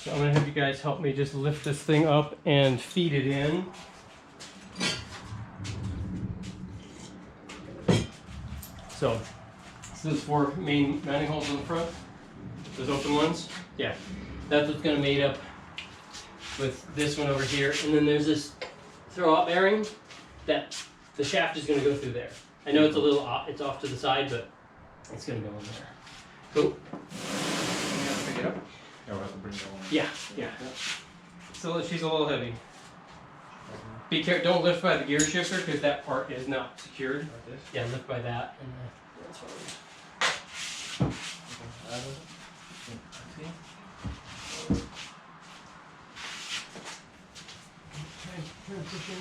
So I'm gonna have you guys help me just lift this thing up and feed it in. So those 4 main mounting holes in the front, those open ones, yeah, that's what's gonna made up with this one over here, and then there's this throw-out bearing that the shaft is gonna go through there. I know it's a little off, it's off to the side, but it's gonna go in there. Cool. You have to pick it up? Yeah, we'll have to bring it on. Yeah, yeah. So she's a little heavy. Be careful, don't lift by the gear shifter because that part is not secured. Like this? Yeah, lift by that, and that's fine. Try to push in.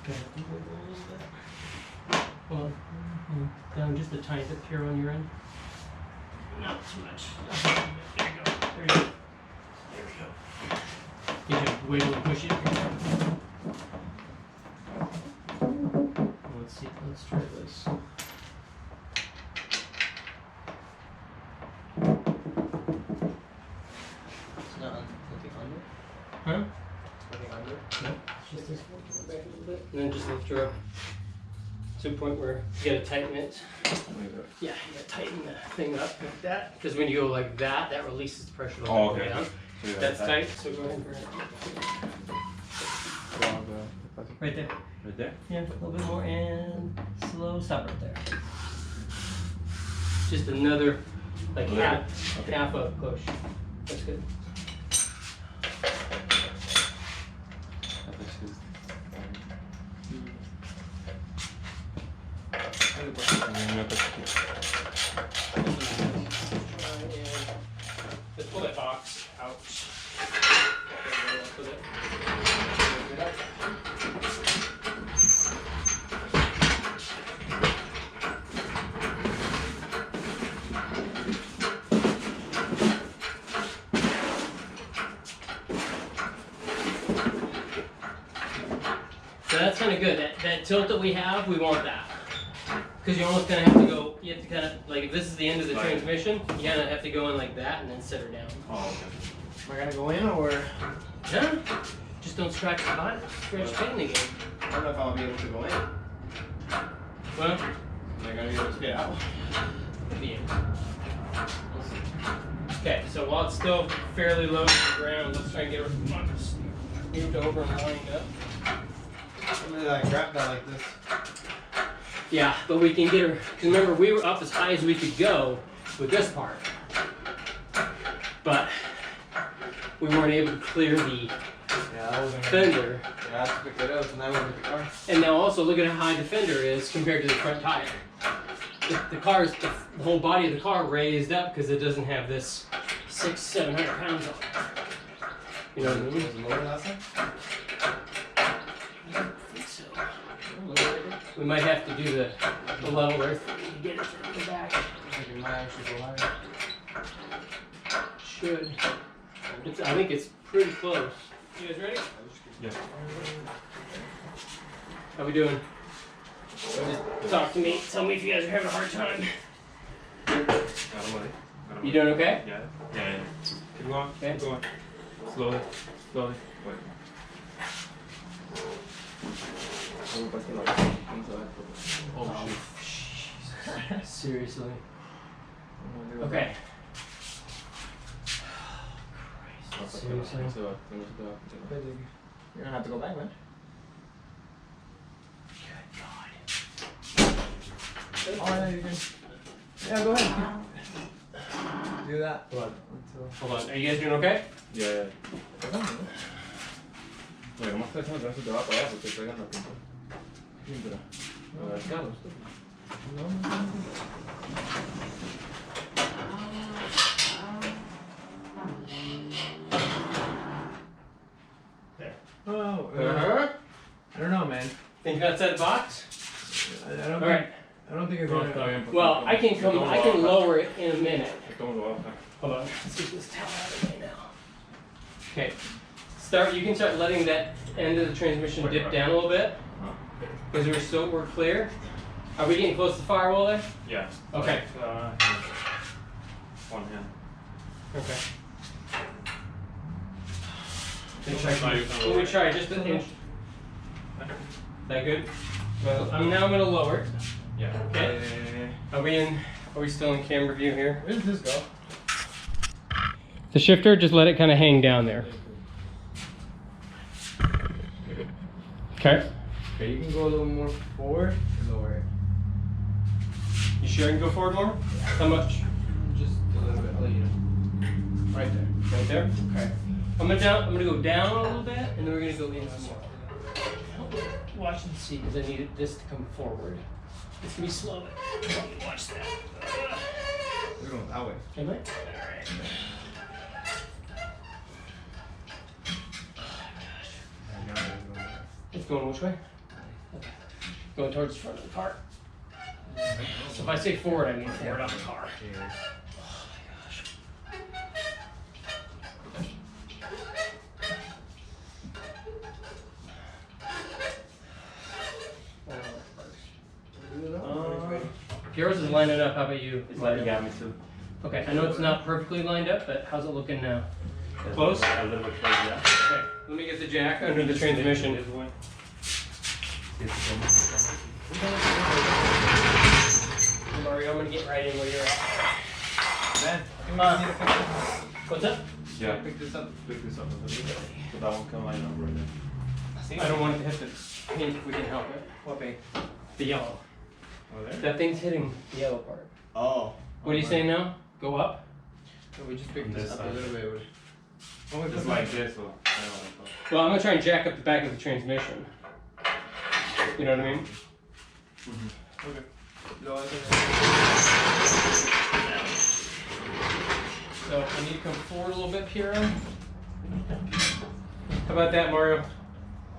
Okay, a little bit. Well, down just a tiny bit here on your end. Not too much. There you go. There you go. There we go. You can wiggle and push it. Let's see. Let's try this. It's not nothing under? Huh? Nothing under? No. It's just this one. Go back a little bit. And then just lift her up to a point where you gotta tighten it. Yeah, you gotta tighten the thing up like that. Because when you go like that, that releases the pressure to Oh, go okay. down. So That's tight, so go ahead and bring it. Right there. Right there? Yeah, a little bit more and slow, stop right there. Just another, like half a push. That's good. Let's pull that box out. With it. So that's kind of good. That tilt that we have, we want that. Because you're almost going to have to go, you have to kind of, like if this is the end of the transmission, you kind of have to go in like that and then set her down. Oh, okay. Am I gonna go in or? Yeah. Just don't scratch the bottom, scratch the paint again. I don't know if I'll be able to go in. Well, Am I gonna be able to get out? at the end. Okay, so while it's still fairly low to the ground, let's try and get her moved over and lined up. I'm gonna like grab that like this. Yeah, but we can get her, because remember we were up as high as we could go with this part. But we weren't able to clear the Yeah, that wasn't fender. Yeah, I have to pick it up and then we'll get the car. And now also look at how high the fender is compared to the front tire. The car is, the whole body of the car raised up because it doesn't have this 600-700 pounds on it. You know what I mean? Was it lower last time? I don't think so. We might have to do the leveler to get it to the back. I think it might actually go higher. Should. I think it's pretty close. You guys ready? Yeah. How we doing? Talk to me. Tell me if you guys are having a hard time. You doing okay? Yeah. Yeah. Keep going. Okay. Keep going. Slowly. Slowly. Wait. Oh, jeez. Seriously. Okay. Seriously? You're gonna have to go back, man. Good God. Oh, yeah, you can. Yeah, go ahead. Do that. Hold on. Until. Hold on. Are you guys doing okay? Ya, ya. Bueno, más está haciendo eso te va para allá porque estoy pegando la pintura. Pintura. A ver, Carlos. There. Oh, Uh-huh. I don't know, man. Think that's that box? I don't. All right. I don't think it's No, gonna. está bien. Well, I can lower it in a minute. ¿Cómo lo vas a hacer? Hold on. Let's get this towel out of the way now. Okay. You can start letting that end of the transmission dip down a little bit. Because we're clear. Are we getting close to the firewall there? Yeah. Okay. one hand. Okay. Let Let me try just an inch. That good? Well, now I'm gonna lower it. Yeah. Okay. Are we still in camera view here? Where does this go? The shifter, just let it kind of hang down there. Okay. Okay, you can go a little more forward or lower it. You sure you can go forward more? How much? Just a little bit. I'll let you know. Right there. Right there? Okay. I'm gonna go down a little bit, and then we're gonna go in some more. Watch and see, because I need this to come forward. It's gonna be slow. Watch that. We're going that way. Am I? Alright. It's going which way? Going towards the front of the car. So if I say forward, I mean forward on the car. Oh my gosh. Yours is lining up. How about you? Is lining Yeah, up? me too. Okay, I know it's not perfectly lined up, but how's it looking now? Close? A little bit close, yeah. Okay, let me get the jack under the transmission. This way. Mario, I'm gonna get right in where you're at. Man, I think we just need to pick this up. What's up? Yeah. Pick this up. Pick this up a little bit. So that one can line up right there. See? I don't want it to hit the paint if we can help it. What paint? The yellow. Oh, there? That thing's hitting the yellow part. Oh. What are you saying now? Go up? So we just picked On this this up a side. little bit. Oh, Just like this, or I don't know. Well, I'm gonna try and jack up the back of the transmission. You know what I mean? Okay. No, I think So I need to come forward a little bit, Piero. How about that, Mario?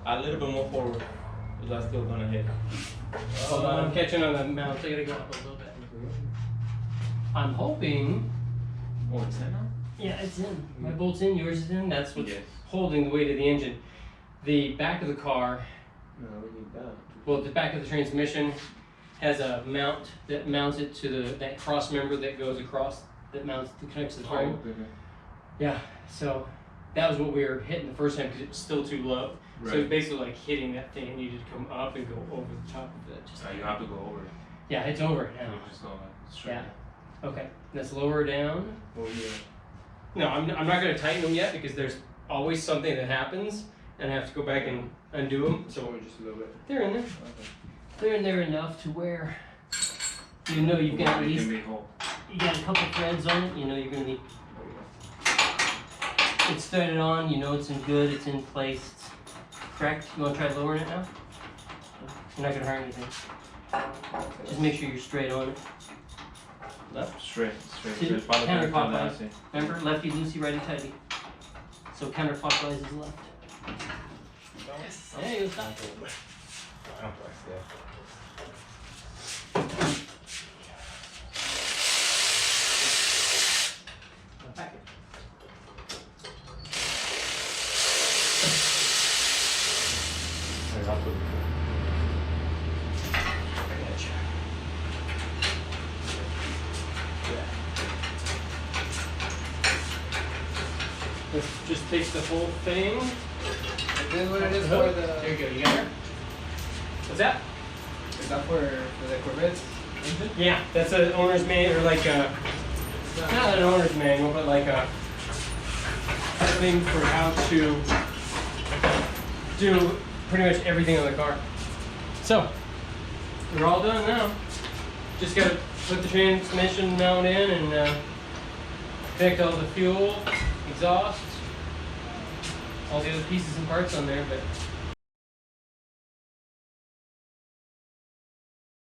A little bit more forward. Is that still gonna hit? Hold on, I'm catching on the mount, so I gotta go up a little bit. I'm hoping. Oh, it's in now? Yeah, it's in. My bolt's in, yours is in. That's what's Yes. holding the weight of the engine. The back of the car, no, we need that. well, the back of the transmission has a mount that mounts it to that cross member that goes across, that connects to the frame. Oh, okay. Yeah, so that was what we were hitting the first time because it was still too low. So Right. it's basically like hitting that thing. It needed to come up and go over the top of it. Just, You have to go over it. yeah, it's over it now. You just go like straight. Yeah. Okay, let's lower it down. Oh, yeah. No, I'm not going to tighten them yet because there's always something that happens and I have to go back and undo them. So So we're just a little bit. they're in there. Okay. They're in there enough to where you know you've got at It least can be whole. you got a couple threads on it. You know you're going to be Oh, it's threaded on. You know it's in good. It's in place. It's correct. You want to try lowering it now? You're not going to hurt anything. Just make sure you're straight on it. Left. Straight. See, Follow the counterclockwise. tendency. Remember, lefty loosey, righty tighty. So counterclockwise is left. Hey, you stop. Back it. This just takes the whole thing. Is this what it is for the? There you go. You got it. What's that? Is that for the Corvette engine? Yeah, that's an owner's manual, or like a, not an owner's manual, but like a thing for how to do pretty much everything on the car. So, we're all done now. Just gotta put the transmission mount in and connect all the fuel, exhaust, all the other pieces and parts on there, but